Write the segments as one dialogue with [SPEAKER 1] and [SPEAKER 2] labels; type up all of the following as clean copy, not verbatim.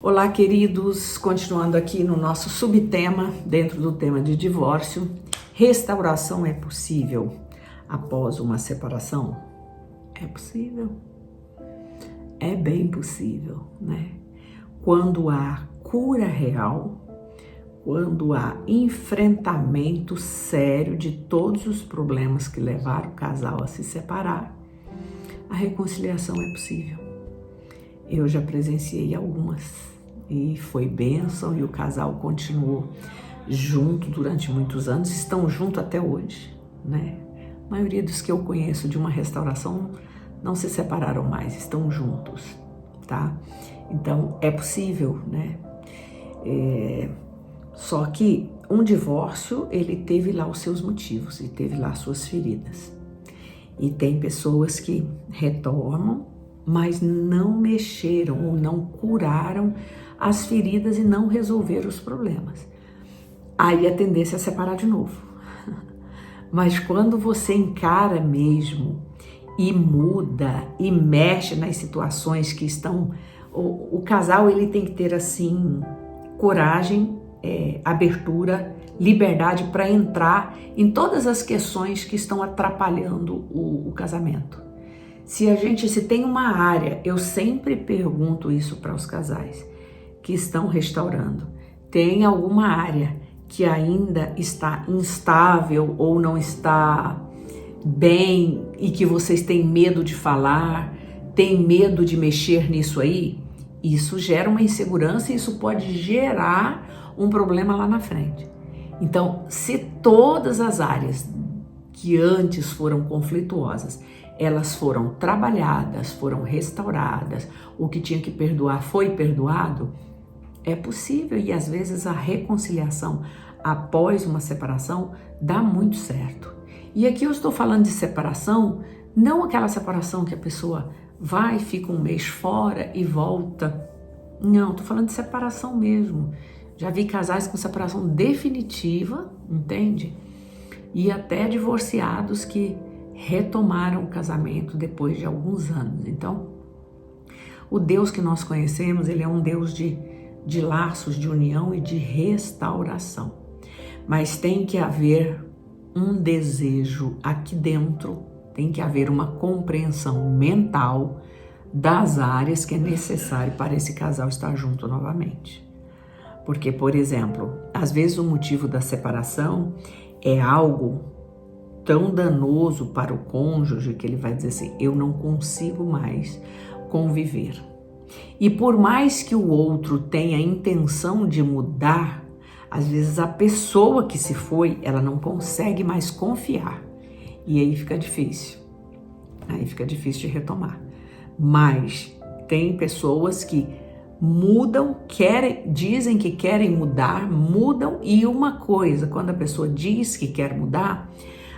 [SPEAKER 1] Olá, queridos, continuando aqui no nosso subtema, dentro do tema de divórcio, restauração é possível após uma separação? É possível, é bem possível, né? Quando há cura real, quando há enfrentamento sério de todos os problemas que levaram o casal a se separar, a reconciliação é possível. Eu já presenciei algumas e foi bênção, e o casal continuou junto durante muitos anos, estão juntos até hoje, né? A maioria dos que eu conheço de uma restauração não se separaram mais, estão juntos, tá? Então é possível, né? Só que um divórcio, ele teve lá os seus motivos e teve lá suas feridas. E tem pessoas que retornam, mas não mexeram ou não curaram as feridas e não resolveram os problemas. Aí a tendência é separar de novo. Mas quando você encara mesmo e muda e mexe nas situações que estão... O casal, ele tem que ter, assim, coragem, abertura, liberdade para entrar em todas as questões que estão atrapalhando o casamento. Se tem uma área, eu sempre pergunto isso para os casais que estão restaurando, tem alguma área que ainda está instável ou não está bem e que vocês têm medo de falar, têm medo de mexer nisso aí? Isso gera uma insegurança e isso pode gerar um problema lá na frente. Então, se todas as áreas que antes foram conflituosas, elas foram trabalhadas, foram restauradas, o que tinha que perdoar foi perdoado, é possível, e às vezes a reconciliação após uma separação dá muito certo. E aqui eu estou falando de separação, não aquela separação que a pessoa vai, fica um mês fora e volta. Não, estou falando de separação mesmo. Já vi casais com separação definitiva, entende? E até divorciados que retomaram o casamento depois de alguns anos. Então, o Deus que nós conhecemos, ele é um Deus de laços, de união e de restauração. Mas tem que haver um desejo aqui dentro, tem que haver uma compreensão mental das áreas que é necessário para esse casal estar junto novamente. Porque, por exemplo, às vezes o motivo da separação é algo tão danoso para o cônjuge que ele vai dizer assim, eu não consigo mais conviver. E por mais que o outro tenha a intenção de mudar, às vezes a pessoa que se foi, ela não consegue mais confiar. E aí fica difícil. Aí fica difícil de retomar. Mas tem pessoas que mudam, dizem que querem mudar, mudam, e uma coisa, quando a pessoa diz que quer mudar,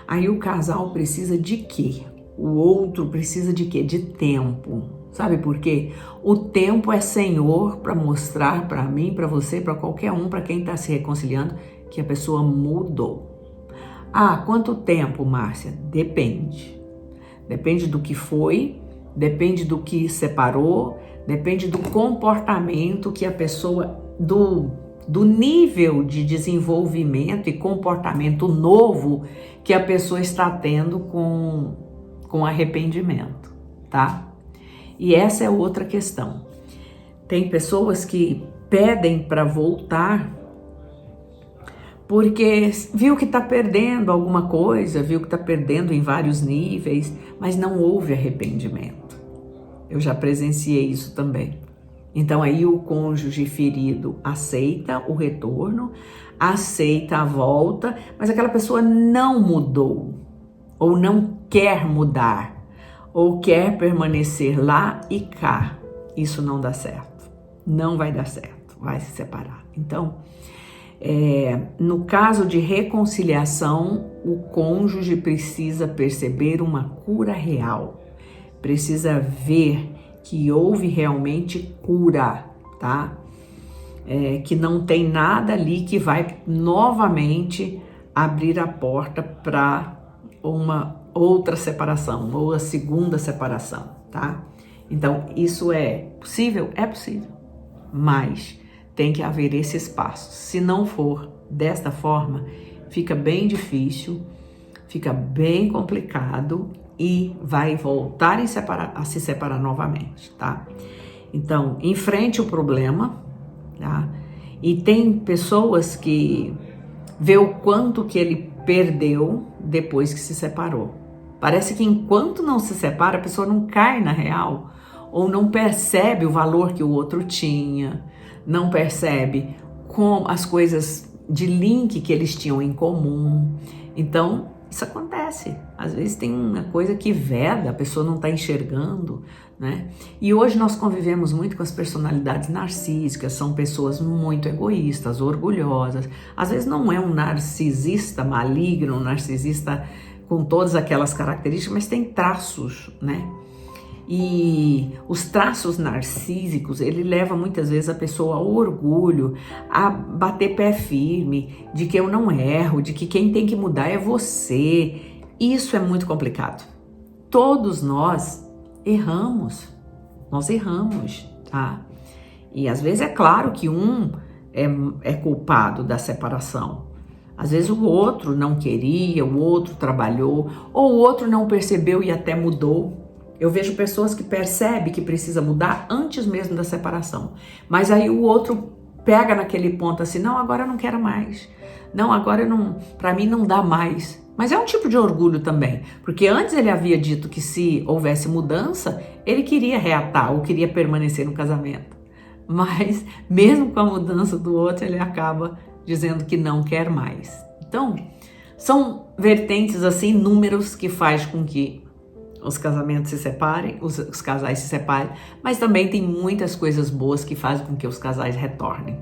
[SPEAKER 1] aí o casal precisa de quê? O outro precisa de quê? De tempo. Sabe por quê? O tempo é senhor para mostrar para mim, para você, para qualquer um, para quem está se reconciliando, que a pessoa mudou. Ah, quanto tempo, Márcia? Depende. Depende do que foi, depende do que separou, depende do comportamento que a pessoa, do nível de desenvolvimento e comportamento novo que a pessoa está tendo com arrependimento, tá? E essa é outra questão. Tem pessoas que pedem para voltar porque viu que está perdendo alguma coisa, viu que está perdendo em vários níveis, mas não houve arrependimento. Eu já presenciei isso também. Então aí o cônjuge ferido aceita o retorno, aceita a volta, mas aquela pessoa não mudou, ou não quer mudar, ou quer permanecer lá e cá. Isso não dá certo, não vai dar certo, vai se separar. Então, no caso de reconciliação, o cônjuge precisa perceber uma cura real, precisa ver que houve realmente cura, tá? Que não tem nada ali que vai novamente abrir a porta para uma outra separação, ou a segunda separação, tá? Então, isso é possível? É possível. mas tem que haver esse espaço. Se não for desta forma, fica bem difícil, fica bem complicado e vai voltar a se separar novamente, tá? Então, enfrente o problema, tá? E tem pessoas que vê o quanto que ele perdeu depois que se separou. Parece que enquanto não se separa, a pessoa não cai na real, ou não percebe o valor que o outro tinha, não percebe como as coisas de link que eles tinham em comum. Então, isso acontece. Às vezes tem uma coisa que veda, a pessoa não está enxergando, né? E hoje nós convivemos muito com as personalidades narcísicas, são pessoas muito egoístas, orgulhosas. Às vezes não é um narcisista maligno, um narcisista com todas aquelas características, mas tem traços, né? E os traços narcísicos, ele leva muitas vezes a pessoa ao orgulho, a bater pé firme, de que eu não erro, de que quem tem que mudar é você. Isso é muito complicado. Todos nós erramos, tá? E às vezes é claro que um é culpado da separação. Às vezes o outro não queria, o outro trabalhou, ou o outro não percebeu e até mudou. Eu vejo pessoas que percebem que precisa mudar antes mesmo da separação. Mas aí o outro pega naquele ponto assim, não, agora eu não quero mais. Não, agora não, para mim não dá mais. Mas é um tipo de orgulho também, porque antes ele havia dito que se houvesse mudança, ele queria reatar ou queria permanecer no casamento. Mas mesmo com a mudança do outro, ele acaba dizendo que não quer mais. Então, são vertentes assim, números que faz com que os casamentos se separem, os casais se separem, mas também tem muitas coisas boas que fazem com que os casais retornem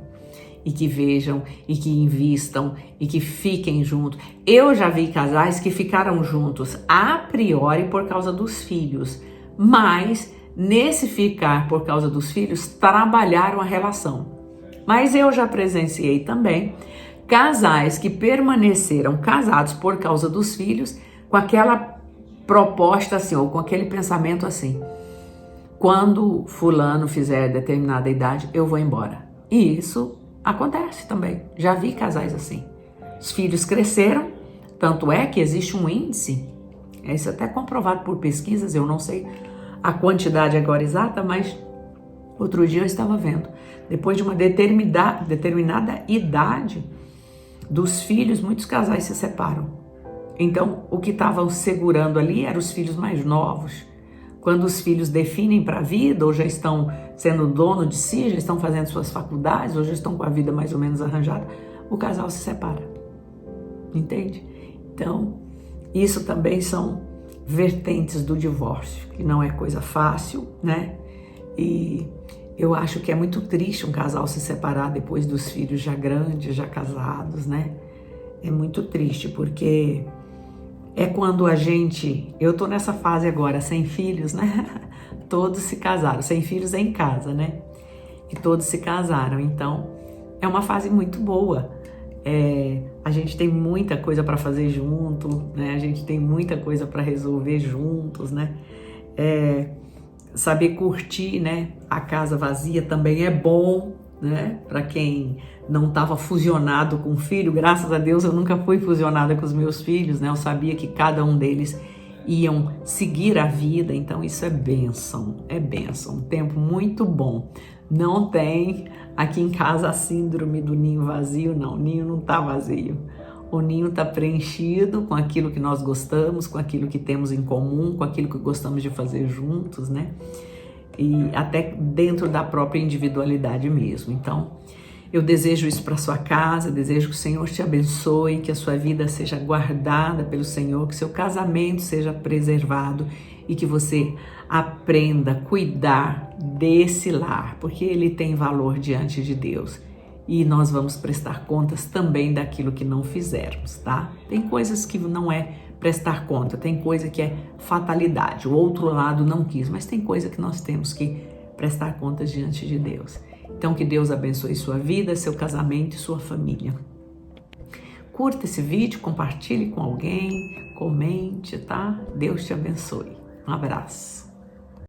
[SPEAKER 1] e que vejam e que invistam e que fiquem juntos. Eu já vi casais que ficaram juntos a priori por causa dos filhos, mas nesse ficar por causa dos filhos trabalharam a relação. Mas eu já presenciei também casais que permaneceram casados por causa dos filhos com aquela proposta assim, ou com aquele pensamento assim, quando fulano fizer determinada idade, eu vou embora. E isso acontece também, já vi casais assim. Os filhos cresceram, tanto é que existe um índice, isso é até comprovado por pesquisas, eu não sei a quantidade agora exata, mas outro dia eu estava vendo, depois de uma determinada idade dos filhos, muitos casais se separam. Então, o que estavam segurando ali eram os filhos mais novos. Quando os filhos definem para a vida, ou já estão sendo dono de si, já estão fazendo suas faculdades, ou já estão com a vida mais ou menos arranjada, o casal se separa. Entende? Então, isso também são vertentes do divórcio, que não é coisa fácil, né? E eu acho que é muito triste um casal se separar depois dos filhos já grandes, já casados, né? É muito triste, porque é quando eu tô nessa fase agora, sem filhos, né? Todos se casaram, sem filhos em casa, né? E todos se casaram, então é uma fase muito boa. A gente tem muita coisa para fazer junto, né? A gente tem muita coisa para resolver juntos, né? Saber curtir, né? A casa vazia também é bom, né? Para quem não estava fusionado com o filho, graças a Deus eu nunca fui fusionada com os meus filhos, né? Eu sabia que cada um deles iam seguir a vida, então isso é bênção, um tempo muito bom. Não tem aqui em casa a síndrome do ninho vazio, não, o ninho não está vazio. O ninho está preenchido com aquilo que nós gostamos, com aquilo que temos em comum, com aquilo que gostamos de fazer juntos, né? E até dentro da própria individualidade mesmo. Então, eu desejo isso para sua casa, desejo que o Senhor te abençoe, que a sua vida seja guardada pelo Senhor, que seu casamento seja preservado e que você aprenda a cuidar desse lar, porque ele tem valor diante de Deus. E nós vamos prestar contas também daquilo que não fizermos, tá? Tem coisas que não é prestar conta, tem coisa que é fatalidade, o outro lado não quis, mas tem coisa que nós temos que prestar contas diante de Deus. Então, que Deus abençoe sua vida, seu casamento e sua família. Curta esse vídeo, compartilhe com alguém, comente, tá? Deus te abençoe. Um abraço.